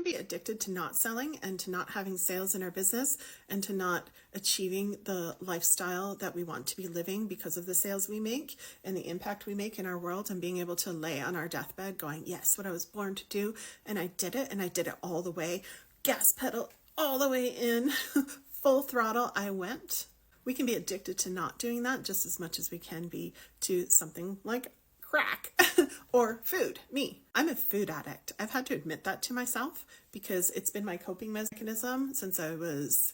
can be addicted to not selling and to not having sales in our business and to not achieving the lifestyle that we want to be living because of the sales we make and the impact we make in our world, and being able to lay on our deathbed going, yes, what I was born to do, and I did it, and I did it all the way, gas pedal all the way in, full throttle, I went. We can be addicted to not doing that just as much as we can be to something like crack or food. Me, I'm a food addict. I've had to admit that to myself because it's been my coping mechanism since I was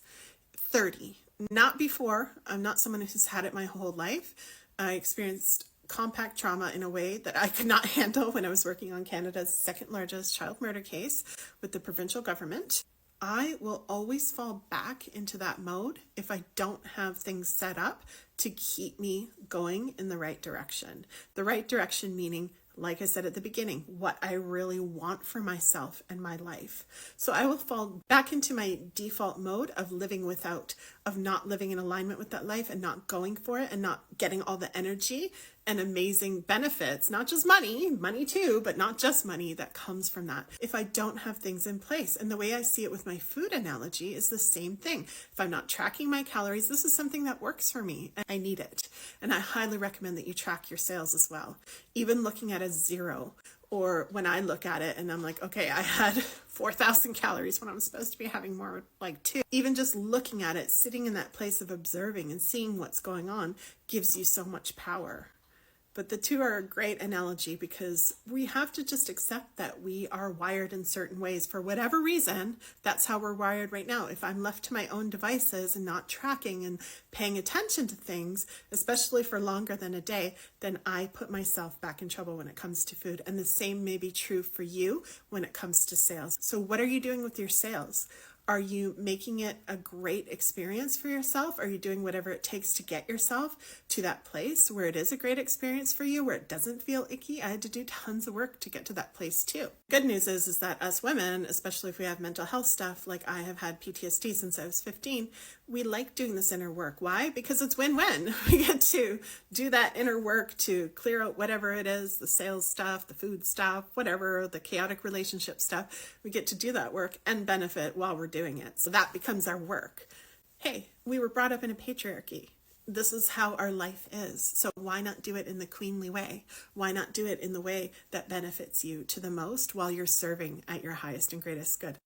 30. Not before. I'm not someone who's had it my whole life. I experienced compact trauma in a way that I could not handle when I was working on Canada's second largest child murder case with the provincial government. I will always fall back into that mode if I don't have things set up to keep me going in the right direction. The right direction meaning, like I said at the beginning, what I really want for myself and my life. So I will fall back into my default mode of living without, of not living in alignment with that life and not going for it and not getting all the energy and amazing benefits, not just money too, but not just money that comes from that if I don't have things in place. And the way I see it with my food analogy is the same thing. If I'm not tracking my calories, this is something that works for me and I need it. And I highly recommend that you track your sales as well. Even looking at a 0, or when I look at it and I'm like, okay, I had 4,000 calories when I'm supposed to be having more like 2. Even just looking at it, sitting in that place of observing and seeing what's going on gives you so much power. But the two are a great analogy because we have to just accept that we are wired in certain ways for whatever reason. That's how we're wired right now. If I'm left to my own devices and not tracking and paying attention to things, especially for longer than a day, then I put myself back in trouble when it comes to food. And the same may be true for you when it comes to sales. So what are you doing with your sales? Are you making it a great experience for yourself? Are you doing whatever it takes to get yourself to that place where it is a great experience for you, where it doesn't feel icky? I had to do tons of work to get to that place too. Good news is that us women, especially if we have mental health stuff, like I have had PTSD since I was 15, we like doing this inner work. Why? Because it's win-win. We get to do that inner work to clear out whatever it is, the sales stuff, the food stuff, whatever, the chaotic relationship stuff. We get to do that work and benefit while we're doing it. So that becomes our work. Hey, we were brought up in a patriarchy. This is how our life is. So why not do it in the queenly way? Why not do it in the way that benefits you to the most while you're serving at your highest and greatest good?